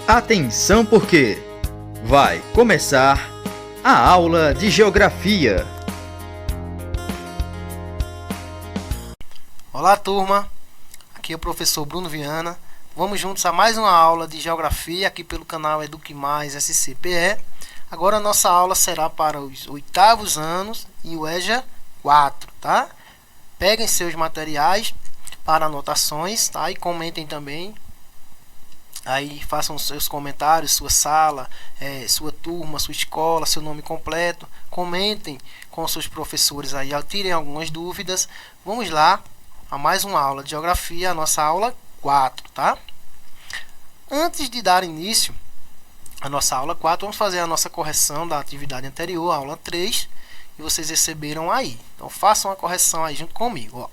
Atenção porque vai começar a aula de Geografia. Olá, turma! Aqui é o professor Bruno Viana. Vamos juntos a mais uma aula de Geografia aqui pelo canal Eduque Mais SCPE. Agora a nossa aula será para os 8º anos e o EJA 4, tá? Peguem seus materiais para anotações, tá? E comentem também. Aí façam seus comentários, sua sala, sua turma, sua escola, seu nome completo. Comentem com seus professores aí, tirem algumas dúvidas. Vamos lá a mais uma aula de Geografia, a nossa aula 4, tá? Antes de dar início à nossa aula 4, vamos fazer a nossa correção da atividade anterior, a aula 3, que vocês receberam aí. Então façam a correção aí junto comigo. Ó.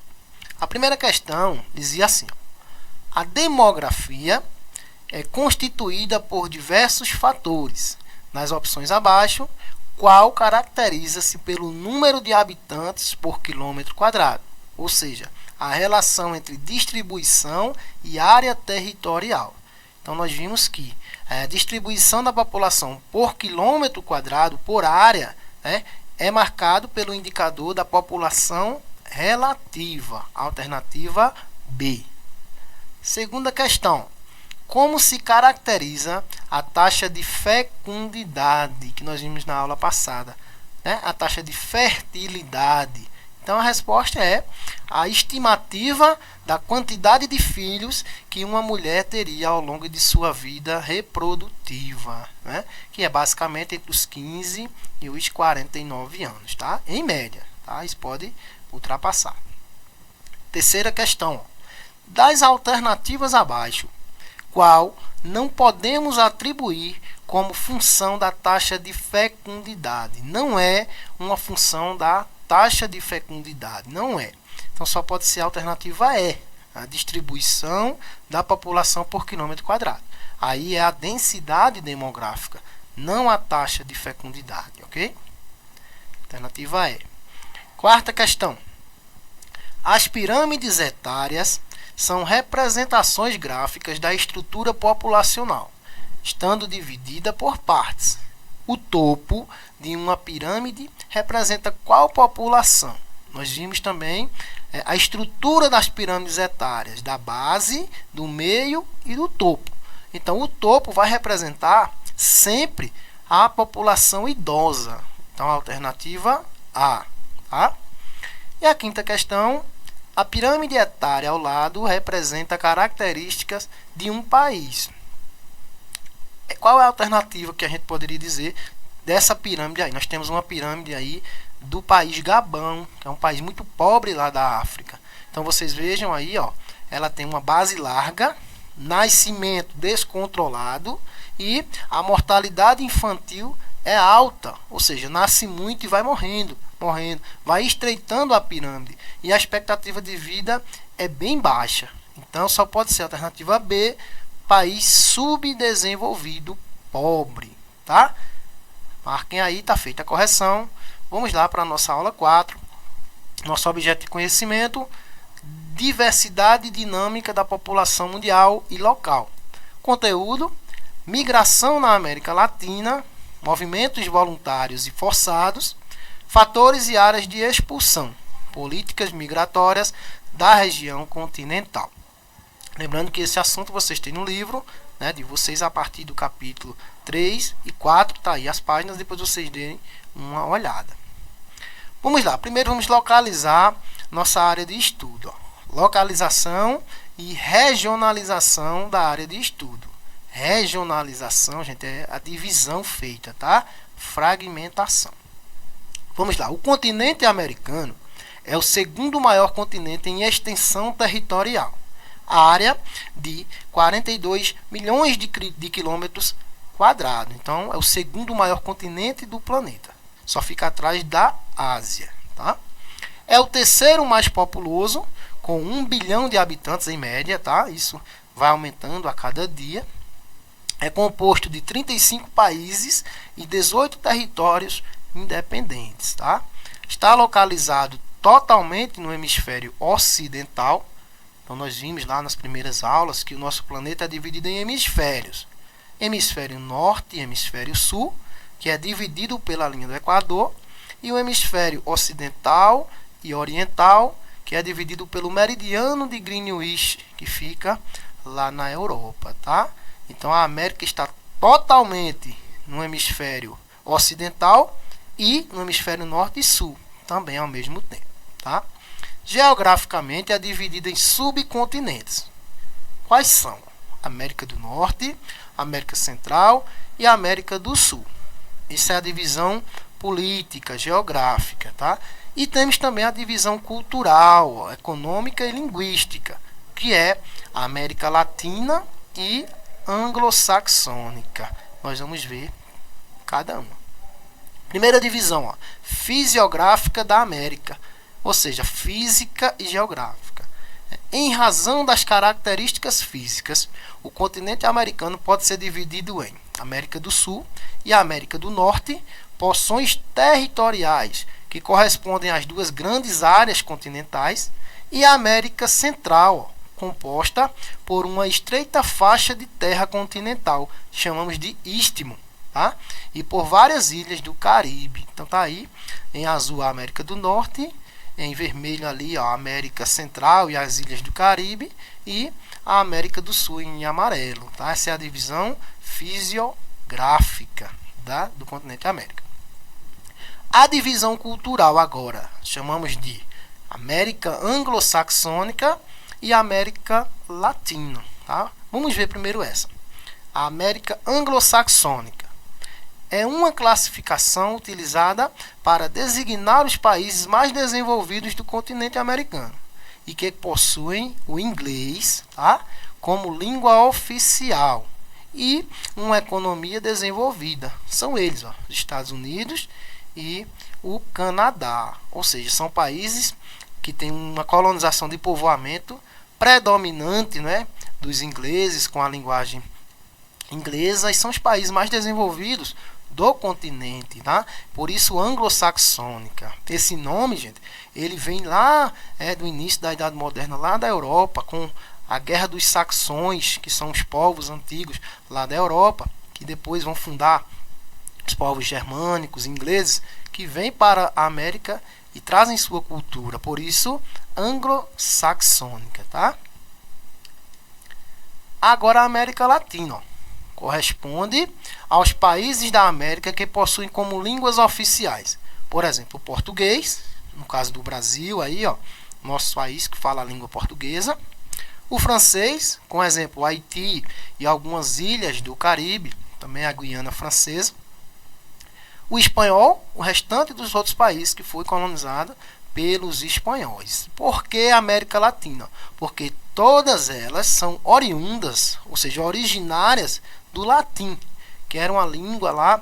A primeira questão dizia assim: ó, a demografia é constituída por diversos fatores. Nas opções abaixo, qual caracteriza-se pelo número de habitantes por quilômetro quadrado? Ou seja, a relação entre distribuição e área territorial. Então, nós vimos que a distribuição da população por quilômetro quadrado, por área, é marcado pelo indicador da população relativa, alternativa B. Segunda questão. Como se caracteriza a taxa de fecundidade, que nós vimos na aula passada? A taxa de fertilidade. Então, a resposta é a estimativa da quantidade de filhos que uma mulher teria ao longo de sua vida reprodutiva, que é basicamente entre os 15 e os 49 anos, tá? Em média, tá? Isso pode ultrapassar. Terceira questão. Das alternativas abaixo, qual não podemos atribuir como função da taxa de fecundidade? Não é uma função da taxa de fecundidade, não é. Então só pode ser a alternativa E, a distribuição da população por quilômetro quadrado. Aí é a densidade demográfica, não a taxa de fecundidade, ok? Alternativa E. Quarta questão. As pirâmides etárias são representações gráficas da estrutura populacional, estando dividida por partes. O topo de uma pirâmide representa qual população? Nós vimos também a estrutura das pirâmides etárias, da base, do meio e do topo. Então, o topo vai representar sempre a população idosa. Então, a alternativa A. Tá? E a quinta questão. A pirâmide etária ao lado representa características de um país. Qual é a alternativa que a gente poderia dizer dessa pirâmide aí? Nós temos uma pirâmide aí do país Gabão, que é um país muito pobre lá da África. Então vocês vejam aí, ó, ela tem uma base larga, nascimento descontrolado e a mortalidade infantil é alta, ou seja, nasce muito e vai morrendo, vai estreitando a pirâmide e a expectativa de vida é bem baixa. Então só pode ser a alternativa B, país subdesenvolvido pobre, tá? Marquem aí, tá feita a correção. Vamos lá para a nossa aula 4. Nosso objeto de conhecimento: diversidade dinâmica da população mundial e local. Conteúdo: migração na América Latina, movimentos voluntários e forçados, fatores e áreas de expulsão, políticas migratórias da região continental. Lembrando que esse assunto vocês têm no livro, de vocês a partir do capítulo 3 e 4, tá aí as páginas, depois vocês deem uma olhada. Vamos lá, primeiro vamos localizar nossa área de estudo. Ó. Localização e regionalização da área de estudo. Regionalização, gente, é a divisão feita, tá? Fragmentação. Vamos lá, o continente americano é o segundo maior continente em extensão territorial. A área de 42 milhões de quilômetros quadrados. Então, é o segundo maior continente do planeta. Só fica atrás da Ásia. Tá? É o terceiro mais populoso, com 1 bilhão de habitantes em média. Tá? Isso vai aumentando a cada dia. É composto de 35 países e 18 territórios independentes. Tá? Está localizado totalmente no hemisfério ocidental. Então, nós vimos lá nas primeiras aulas que o nosso planeta é dividido em hemisférios. hemisfério norte e hemisfério sul, que é dividido pela linha do Equador, e o hemisfério ocidental e oriental, que é dividido pelo meridiano de Greenwich, que fica lá na Europa, tá? Então a América está totalmente no hemisfério ocidental e no hemisfério norte e sul, também ao mesmo tempo, tá? Geograficamente é dividida em subcontinentes. Quais são? América do Norte, América Central e América do Sul. Isso é a divisão política, geográfica, tá? E temos também a divisão cultural, econômica e linguística, que é a América Latina e anglo-saxônica. Nós vamos ver cada uma. Primeira divisão, ó, fisiográfica da América, ou seja, física e geográfica. Em razão das características físicas, o continente americano pode ser dividido em América do Sul e América do Norte, porções territoriais que correspondem às duas grandes áreas continentais, e a América Central, composta por uma estreita faixa de terra continental, chamamos de istmo, tá? E por várias ilhas do Caribe. Então tá aí em azul a América do Norte, em vermelho ali ó, a América Central e as ilhas do Caribe, e a América do Sul em amarelo, tá? Essa é a divisão fisiográfica do continente América. A divisão cultural agora chamamos de América Anglo-Saxônica e América Latina, tá? Vamos ver primeiro essa. A América Anglo-Saxônica é uma classificação utilizada para designar os países mais desenvolvidos do continente americano e que possuem o inglês, tá, como língua oficial e uma economia desenvolvida. São eles, ó, os Estados Unidos e o Canadá, ou seja, são países que têm uma colonização de povoamento predominante, né, dos ingleses com a linguagem inglesa, e são os países mais desenvolvidos do continente, tá? Por isso anglo-saxônica. Esse nome, gente, ele vem lá do início da Idade Moderna, lá da Europa, com a Guerra dos Saxões, que são os povos antigos lá da Europa, que depois vão fundar os povos germânicos, ingleses, que vêm para a América e trazem sua cultura. Por isso anglo-saxônica, tá? Agora a América Latina, ó, corresponde aos países da América que possuem como línguas oficiais, por exemplo, o português, no caso do Brasil, aí, ó, nosso país que fala a língua portuguesa, o francês, com exemplo, o Haiti e algumas ilhas do Caribe, também a Guiana Francesa, o espanhol, o restante dos outros países que foi colonizado pelos espanhóis. Por que América Latina? Porque todas elas são oriundas, ou seja, originárias do latim, que era uma língua lá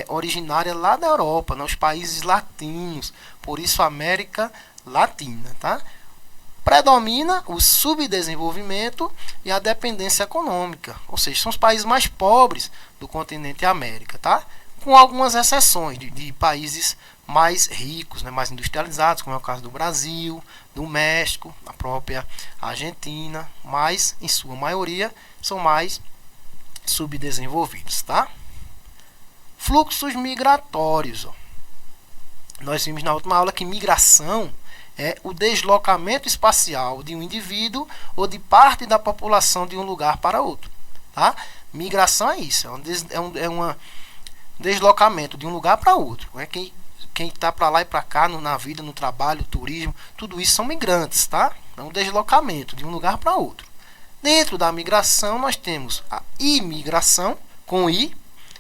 originária lá da Europa, nos países latinos. Por isso América Latina, tá? Predomina o subdesenvolvimento e a dependência econômica, ou seja, são os países mais pobres do continente América, tá? Com algumas exceções de países mais ricos, né, mais industrializados, como é o caso do Brasil, do México, a própria Argentina, mas em sua maioria são mais subdesenvolvidos, tá? Fluxos migratórios, ó. Nós vimos na última aula que migração é o deslocamento espacial de um indivíduo ou de parte da população de um lugar para outro, tá? Migração é isso, é um deslocamento de um lugar para outro. Quem está para lá e para cá na vida, no trabalho, turismo, tudo isso são migrantes, tá? É um deslocamento de um lugar para outro. Dentro da migração nós temos a imigração, com I,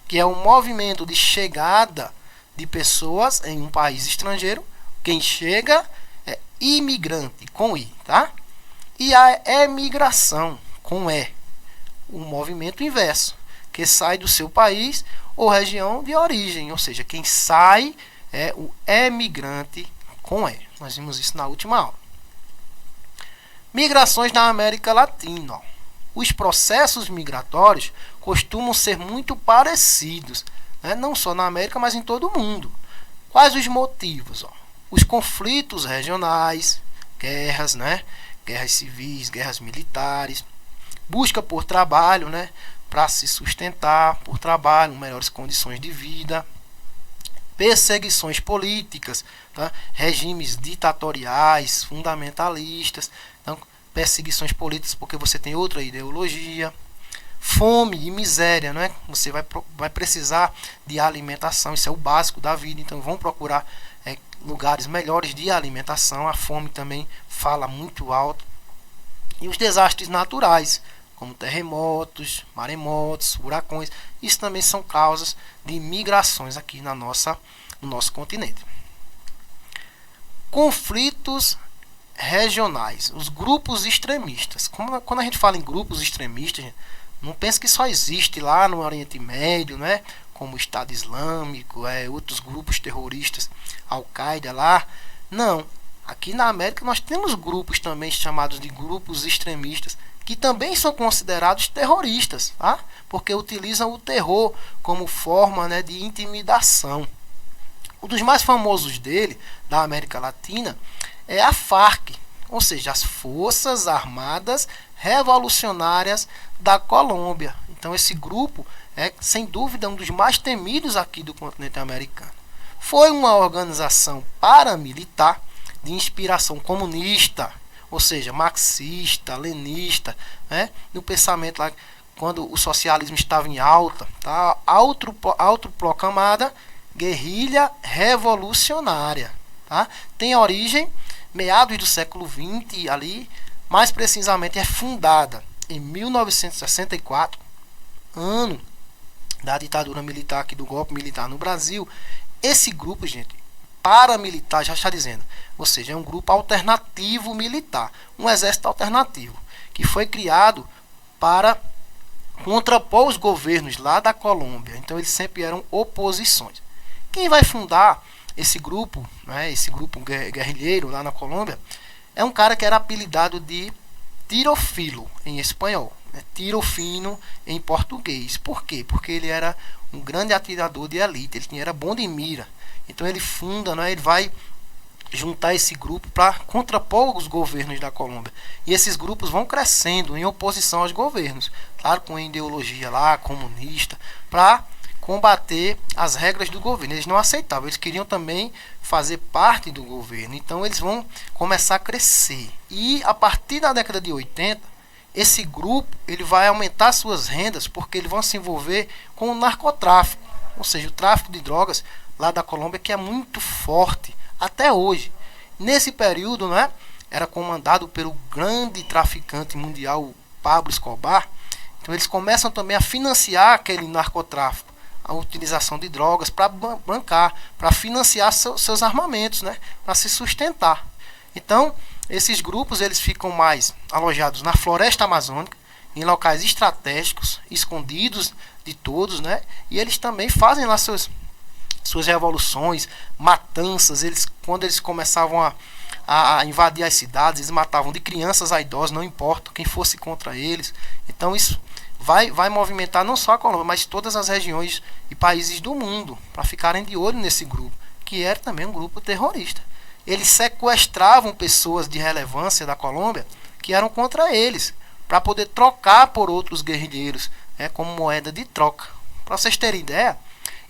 que é o movimento de chegada de pessoas em um país estrangeiro. Quem chega é imigrante, com I, tá? E a emigração, com E, o movimento inverso, que sai do seu país ou região de origem, ou seja, quem sai é o emigrante, com E. Nós vimos isso na última aula. Migrações na América Latina. Os processos migratórios costumam ser muito parecidos, né? Não só na América, mas em todo o mundo. Quais os motivos? Os conflitos regionais, guerras, né? Guerras civis, guerras militares, busca por trabalho, né? para se sustentar por trabalho, melhores condições de vida, perseguições políticas, tá? Regimes ditatoriais, fundamentalistas, então, perseguições políticas porque você tem outra ideologia, fome e miséria, não é? Você vai precisar de alimentação, isso é o básico da vida, então vão procurar lugares melhores de alimentação. A fome também fala muito alto. E os desastres naturais, como terremotos, maremotos, furacões, isso também são causas de migrações aqui no nosso continente. Conflitos regionais, os grupos extremistas. Quando a gente fala em grupos extremistas, gente, não pense que só existe lá no Oriente Médio, né? Como o Estado Islâmico, outros grupos terroristas, Al-Qaeda lá. Não, aqui na América nós temos grupos também chamados de grupos extremistas, que também são considerados terroristas, tá? Porque utilizam o terror como forma, né, de intimidação. Um dos mais famosos dele, da América Latina, é a FARC, ou seja, as Forças Armadas Revolucionárias da Colômbia. Então esse grupo é, sem dúvida, um dos mais temidos aqui do continente americano. Foi uma organização paramilitar de inspiração comunista, ou seja, marxista, leninista, né? No pensamento lá, quando o socialismo estava em alta, tá? Autoproclamada guerrilha revolucionária, tá? Tem origem meados do século XX ali, mais precisamente é fundada em 1964, ano da ditadura militar aqui, do golpe militar no Brasil. Esse grupo, gente, paramilitar, já está dizendo, ou seja, é um grupo alternativo militar, um exército alternativo, que foi criado para contrapor os governos lá da Colômbia. Então eles sempre eram oposições. Quem vai fundar esse grupo, né, esse grupo guerrilheiro lá na Colômbia, é um cara que era apelidado de Tiro Fino em espanhol, né, Tiro Fino em português. Por quê? Porque ele era um grande atirador de elite, ele era bom de mira. Então ele funda, né, ele vai juntar esse grupo para contrapor os governos da Colômbia. E esses grupos vão crescendo em oposição aos governos, claro, com a ideologia lá comunista, para combater as regras do governo. Eles não aceitavam, eles queriam também fazer parte do governo. Então eles vão começar a crescer. E a partir da década de 80, esse grupo ele vai aumentar suas rendas, porque eles vão se envolver com o narcotráfico, ou seja, o tráfico de drogas lá da Colômbia, que é muito forte até hoje. Nesse período, né, era comandado pelo grande traficante mundial Pablo Escobar. Então eles começam também a financiar aquele narcotráfico, a utilização de drogas para bancar, para financiar seus armamentos, né, para se sustentar. Então esses grupos eles ficam mais alojados na floresta amazônica, em locais estratégicos, escondidos de todos, né, e eles também fazem lá suas revoluções, matanças. Quando eles começavam a invadir as cidades, eles matavam de crianças a idosos, não importa quem fosse contra eles. Então isso vai movimentar não só a Colômbia, mas todas as regiões e países do mundo, para ficarem de olho nesse grupo, que era também um grupo terrorista. Eles sequestravam pessoas de relevância da Colômbia que eram contra eles, para poder trocar por outros guerrilheiros, como moeda de troca. Para vocês terem ideia,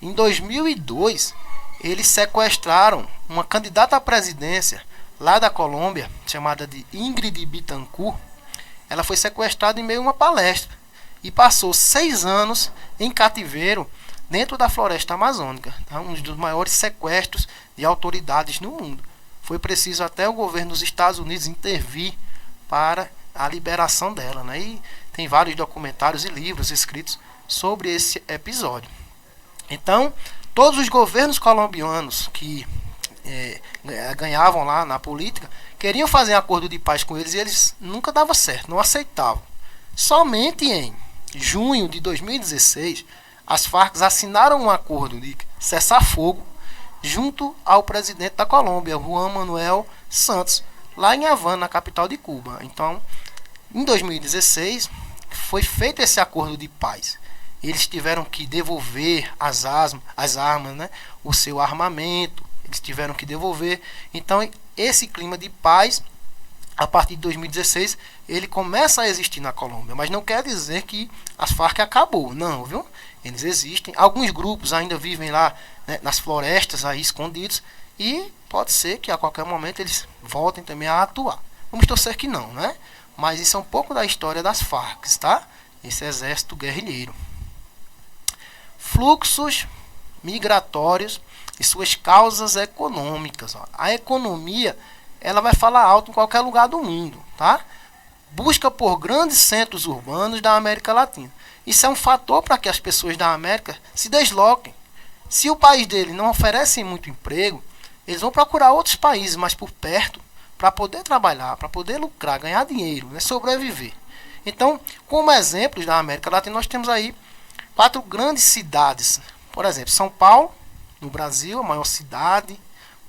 em 2002, eles sequestraram uma candidata à presidência lá da Colômbia, chamada de Ingrid Betancourt. Ela foi sequestrada em meio a uma palestra e passou 6 anos em cativeiro dentro da floresta amazônica. Tá? Um dos maiores sequestros de autoridades no mundo. Foi preciso até o governo dos Estados Unidos intervir para a liberação dela, né? E tem vários documentários e livros escritos sobre esse episódio. Então, todos os governos colombianos que ganhavam lá na política queriam fazer acordo de paz com eles, e eles nunca davam certo, não aceitavam. Somente em junho de 2016, as Farc assinaram um acordo de cessar-fogo junto ao presidente da Colômbia, Juan Manuel Santos, lá em Havana, na capital de Cuba. Então, em 2016, foi feito esse acordo de paz. Eles tiveram que devolver as armas, né? O seu armamento, eles tiveram que devolver. Então, esse clima de paz a partir de 2016, ele começa a existir na Colômbia, mas não quer dizer que as Farc acabou, não, viu? Eles existem, alguns grupos ainda vivem lá, né, nas florestas aí escondidos, e pode ser que a qualquer momento eles voltem também a atuar. Vamos torcer que não, né? Mas isso é um pouco da história das Farc, tá? Esse exército guerrilheiro. Fluxos migratórios e suas causas econômicas. Ó. A economia, ela vai falar alto em qualquer lugar do mundo, tá? Busca por grandes centros urbanos da América Latina. Isso é um fator para que as pessoas da América se desloquem. Se o país dele não oferece muito emprego, eles vão procurar outros países mais por perto para poder trabalhar, para poder lucrar, ganhar dinheiro, né, sobreviver. Então, como exemplos da América Latina, nós temos aí 4 grandes cidades. Por exemplo, São Paulo, no Brasil, a maior cidade.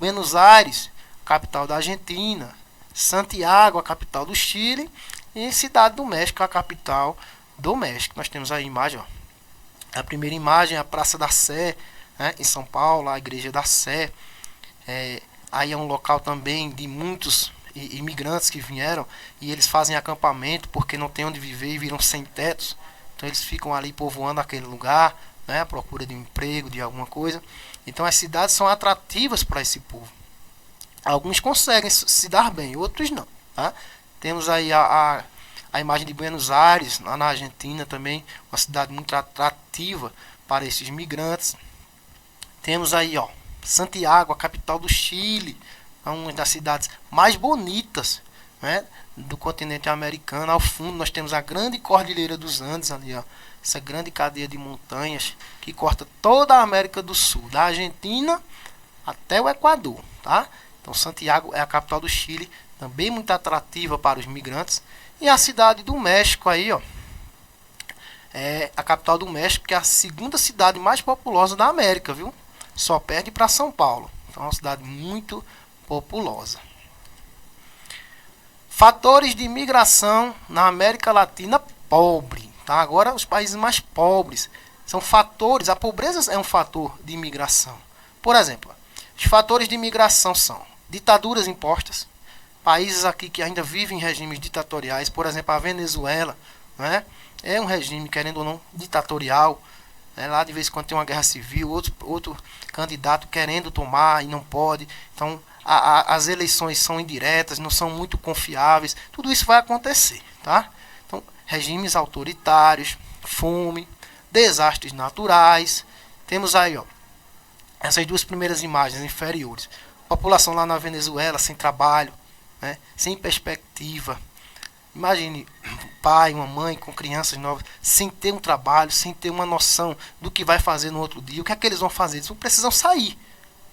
Buenos Aires, capital da Argentina. Santiago, a capital do Chile. E Cidade do México, a capital do México. Nós temos aí a imagem, ó. A primeira imagem é a Praça da Sé, né, em São Paulo, a Igreja da Sé. Aí é um local também de muitos imigrantes que vieram e eles fazem acampamento porque não tem onde viver e viram sem tetos. Então eles ficam ali povoando aquele lugar, né, à procura de um emprego, de alguma coisa. Então as cidades são atrativas para esse povo. Alguns conseguem se dar bem, outros não. Tá? Temos aí a imagem de Buenos Aires, lá na Argentina também, uma cidade muito atrativa para esses migrantes. Temos aí, ó, Santiago, a capital do Chile, uma das cidades mais bonitas, né, do continente americano. Ao fundo nós temos a grande Cordilheira dos Andes ali, ó, essa grande cadeia de montanhas que corta toda a América do Sul, da Argentina até o Equador, tá? Então Santiago é a capital do Chile, também muito atrativa para os migrantes. E a cidade do México aí, ó, é a capital do México, que é a segunda cidade mais populosa da América, viu? Só perde para São Paulo. Então é uma cidade muito populosa. Fatores de imigração na América Latina pobre. Tá? Agora os países mais pobres são fatores. A pobreza é um fator de imigração. Por exemplo, os fatores de imigração são ditaduras impostas. Países aqui que ainda vivem em regimes ditatoriais. Por exemplo, a Venezuela, né? É um regime, querendo ou não, ditatorial. Lá de vez em quando tem uma guerra civil, outro candidato querendo tomar e não pode. Então as eleições são indiretas, não são muito confiáveis. Tudo isso vai acontecer, tá? Então, regimes autoritários, fome, desastres naturais. Temos aí, ó, essas duas primeiras imagens inferiores. População lá na Venezuela sem trabalho, né, sem perspectiva. Imagine um pai, uma mãe com crianças novas, sem ter um trabalho, sem ter uma noção do que vai fazer no outro dia. O que é que eles vão fazer? Eles precisam sair.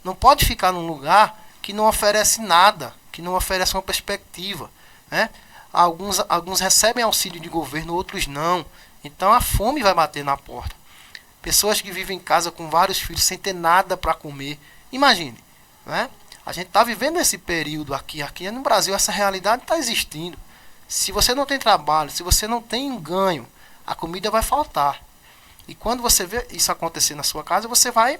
Não pode ficar num lugar que não oferece nada, que não oferece uma perspectiva. Né? Alguns recebem auxílio de governo, outros não. Então a fome vai bater na porta. Pessoas que vivem em casa com vários filhos sem ter nada para comer. Imagine, né? A gente está vivendo esse período aqui no Brasil, essa realidade está existindo. Se você não tem trabalho, se você não tem um ganho, a comida vai faltar. E quando você vê isso acontecer na sua casa, você vai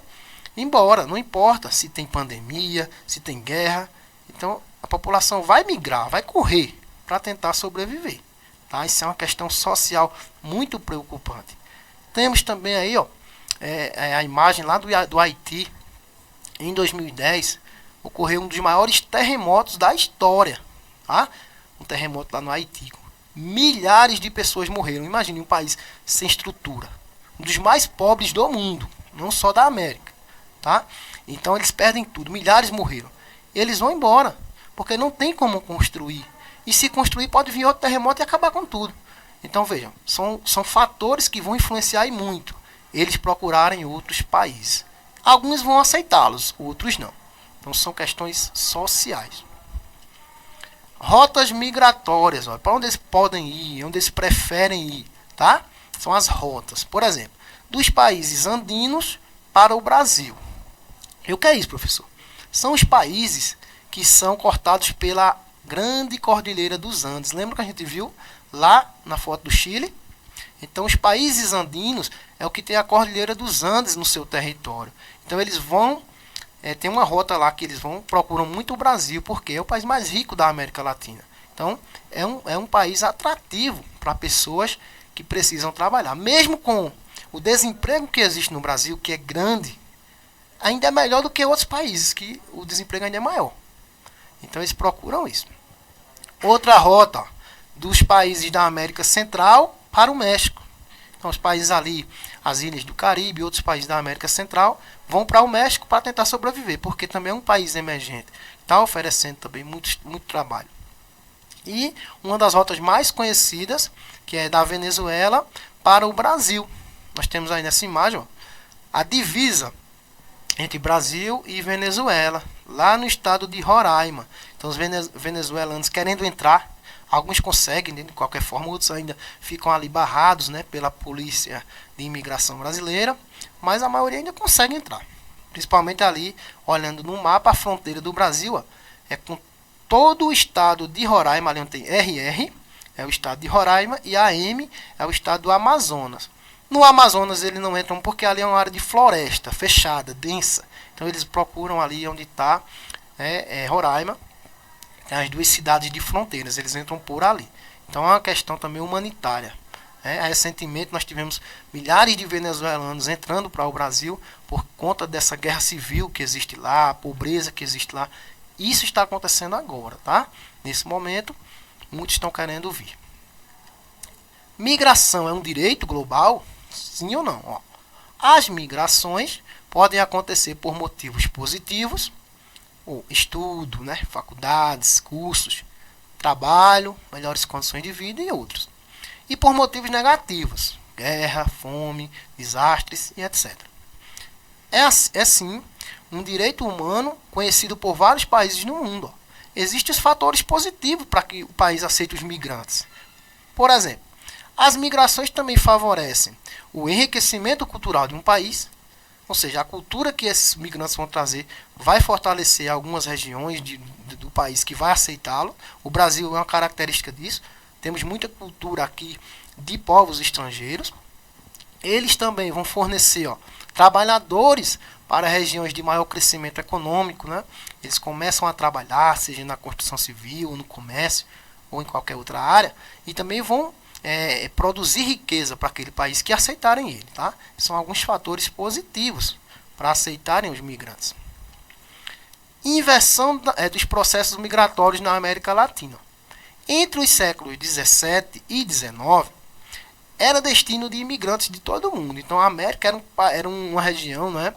embora. Não importa se tem pandemia, se tem guerra. Então a população vai migrar, vai correr para tentar sobreviver. Tá? Isso é uma questão social muito preocupante. Temos também aí, ó, a imagem lá do Haiti. Em 2010, ocorreu um dos maiores terremotos da história. Tá? Um terremoto lá no Haiti. Milhares de pessoas morreram. Imagine um país sem estrutura. Um dos mais pobres do mundo. Não só da América. Tá? Então eles perdem tudo. Milhares morreram. Eles vão embora. Porque não tem como construir. E se construir pode vir outro terremoto e acabar com tudo. Então vejam. São fatores que vão influenciar e muito. Eles procurarem outros países. Alguns vão aceitá-los. Outros não. Então são questões sociais. Rotas migratórias, para onde eles podem ir, onde eles preferem ir, tá? São as rotas, por exemplo, dos países andinos para o Brasil. E o que é isso, professor? São os países que são cortados pela grande Cordilheira dos Andes. Lembra que a gente viu lá na foto do Chile? Então, os países andinos é o que tem a Cordilheira dos Andes no seu território. Então, eles vão... tem uma rota lá que eles procuram muito o Brasil, porque é o país mais rico da América Latina. Então, é um país atrativo para pessoas que precisam trabalhar. Mesmo com o desemprego que existe no Brasil, que é grande, ainda é melhor do que outros países, que o desemprego ainda é maior. Então, eles procuram isso. Outra rota dos países da América Central para o México. Então, os países ali, as ilhas do Caribe e outros países da América Central, vão para o México para tentar sobreviver, porque também é um país emergente. Está oferecendo também muito trabalho. E uma das rotas mais conhecidas, que é da Venezuela para o Brasil. Nós temos aí nessa imagem, ó, a divisa entre Brasil e Venezuela, lá no estado de Roraima. Então os venezuelanos querendo entrar, alguns conseguem, né, de qualquer forma, outros ainda ficam ali barrados, né, pela polícia de imigração brasileira, mas a maioria ainda consegue entrar. Principalmente ali, olhando no mapa, a fronteira do Brasil, ó, é com todo o estado de Roraima, ali onde tem RR, é o estado de Roraima, e AM é o estado do Amazonas. No Amazonas eles não entram porque ali é uma área de floresta, fechada, densa. Então eles procuram ali onde está Roraima, tem as duas cidades de fronteiras, eles entram por ali. Então é uma questão também humanitária. Recentemente nós tivemos milhares de venezuelanos entrando para o Brasil por conta dessa guerra civil que existe lá, a pobreza que existe lá. Isso está acontecendo agora, tá? Nesse momento, muitos estão querendo vir. Migração é um direito global? Sim ou não? Ó, as migrações podem acontecer por motivos positivos, ou estudo, né, faculdades, cursos, trabalho, melhores condições de vida e outros. E por motivos negativos, guerra, fome, desastres e etc. É sim um direito humano conhecido por vários países no mundo. Ó. Existem os fatores positivos para que o país aceite os migrantes. Por exemplo, as migrações também favorecem o enriquecimento cultural de um país, ou seja, a cultura que esses migrantes vão trazer vai fortalecer algumas regiões do país que vai aceitá-lo. O Brasil é uma característica disso. Temos muita cultura aqui de povos estrangeiros. Eles também vão fornecer trabalhadores para regiões de maior crescimento econômico. Né? Eles começam a trabalhar, seja na construção civil, no comércio ou em qualquer outra área, e também vão produzir riqueza para aquele país que aceitarem ele. Tá? São alguns fatores positivos para aceitarem os migrantes. Inversão dos processos migratórios na América Latina. Entre os séculos 17 e 19, era destino de imigrantes de todo o mundo. Então a América era uma região, né,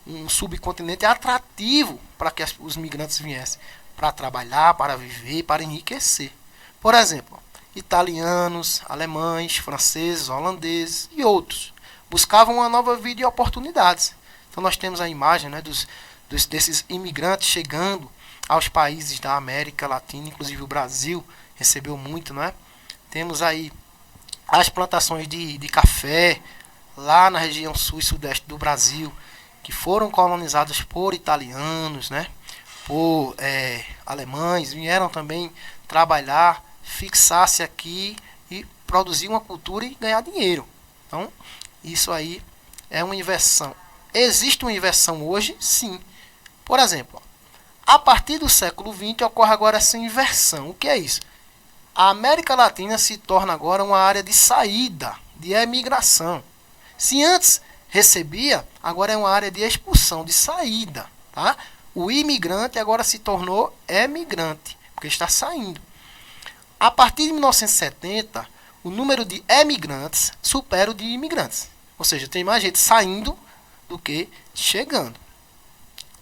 um subcontinente atrativo para que os migrantes viessem para trabalhar, para viver, para enriquecer. Por exemplo, italianos, alemães, franceses, holandeses e outros buscavam uma nova vida e oportunidades. Então nós temos a imagem, né, desses imigrantes chegando aos países da América Latina, inclusive o Brasil recebeu muito, né? Temos aí as plantações de café lá na região sul e sudeste do Brasil, que foram colonizadas por italianos, né? Por alemães, vieram também trabalhar, fixar-se aqui e produzir uma cultura e ganhar dinheiro. Então, isso aí é uma inversão. Existe uma inversão hoje? Sim. Por exemplo, a partir do século XX ocorre agora essa inversão. O que é isso? A América Latina se torna agora uma área de saída, de emigração. Se antes recebia, agora é uma área de expulsão, de saída. Tá? O imigrante agora se tornou emigrante, porque está saindo. A partir de 1970, o número de emigrantes supera o de imigrantes. Ou seja, tem mais gente saindo do que chegando.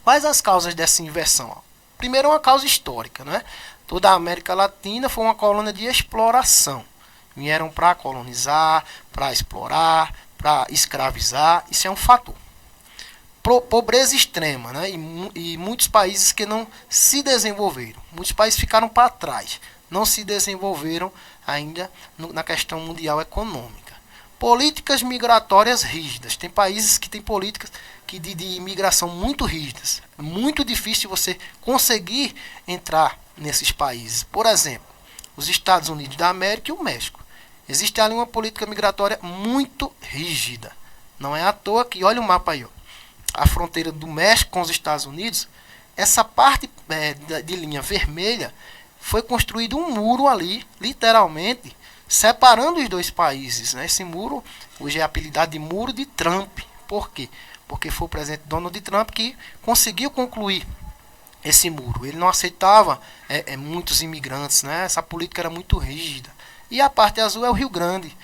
Quais as causas dessa inversão? Primeiro, uma causa histórica. Né? Toda a América Latina foi uma colônia de exploração. Vieram para colonizar, para explorar, para escravizar. Isso é um fator. Pobreza extrema, né? E muitos países que não se desenvolveram. Muitos países ficaram para trás. Não se desenvolveram ainda na questão mundial econômica. Políticas migratórias rígidas. Tem países que têm políticas de imigração muito rígidas. É muito difícil você conseguir entrar nesses países. Por exemplo, os Estados Unidos da América e o México. Existe ali uma política migratória muito rígida. Não é à toa que, olha o mapa aí, ó, a fronteira do México com os Estados Unidos, essa parte de linha vermelha foi construído um muro ali, literalmente, separando os dois países, né? Esse muro hoje é apelidado de Muro de Trump. Por quê? Porque foi o presidente Donald Trump que conseguiu concluir esse muro. Ele não aceitava muitos imigrantes, né? Essa política era muito rígida. E a parte azul é o Rio Grande,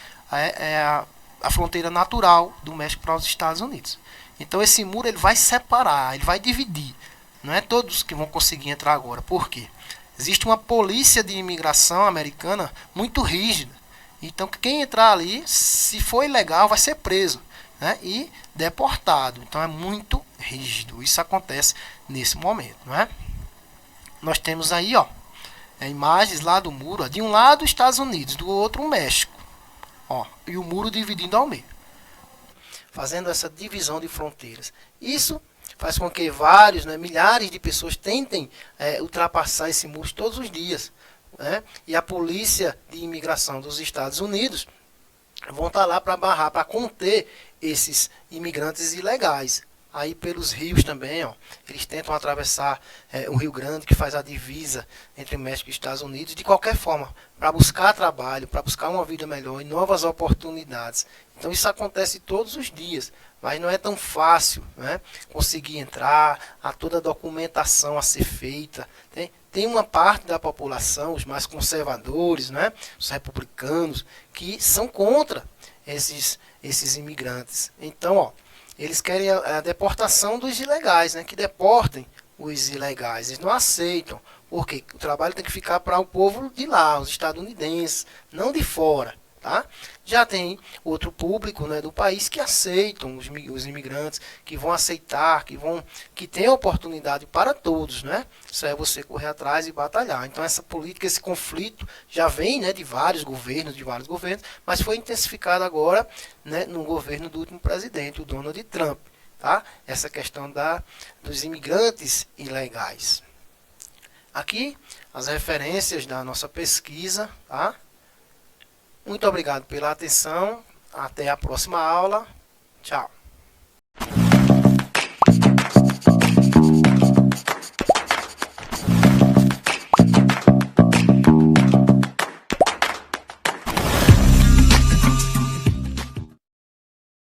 a fronteira natural do México para os Estados Unidos. Então esse muro ele vai separar, ele vai dividir. Não é todos que vão conseguir entrar agora. Por quê? Existe uma polícia de imigração americana muito rígida. Então quem entrar ali, se for ilegal, vai ser preso, né? E deportado. Então é muito rígido. Isso acontece nesse momento, não é? Nós temos aí, ó, imagens lá do muro. Ó, de um lado Estados Unidos, do outro o México. Ó, e o muro dividindo ao meio, fazendo essa divisão de fronteiras. Isso faz com que vários, né, milhares de pessoas tentem ultrapassar esse muro todos os dias, né? E a polícia de imigração dos Estados Unidos vão estar lá para barrar, para conter esses imigrantes ilegais. Aí pelos rios também, ó, eles tentam atravessar o Rio Grande, que faz a divisa entre México e Estados Unidos, de qualquer forma, para buscar trabalho, para buscar uma vida melhor e novas oportunidades. Então isso acontece todos os dias, mas não é tão fácil, né, conseguir entrar, há toda a documentação a ser feita. Tem uma parte da população, os mais conservadores, né, os republicanos, que são contra esses imigrantes. Então, ó, eles querem a deportação dos ilegais, né? Que deportem os ilegais. Eles não aceitam, porque o trabalho tem que ficar para o povo de lá, os estadunidenses, não de fora. Tá? Já tem outro público, né, do país que aceitam os imigrantes, que vão aceitar, que tem oportunidade para todos, né? Isso é você correr atrás e batalhar. Então essa política, esse conflito já vem, né, de vários governos, mas foi intensificado agora, né, no governo do último presidente, o Donald Trump, tá? Essa questão dos imigrantes ilegais. Aqui as referências da nossa pesquisa, tá? Muito obrigado pela atenção. Até a próxima aula. Tchau.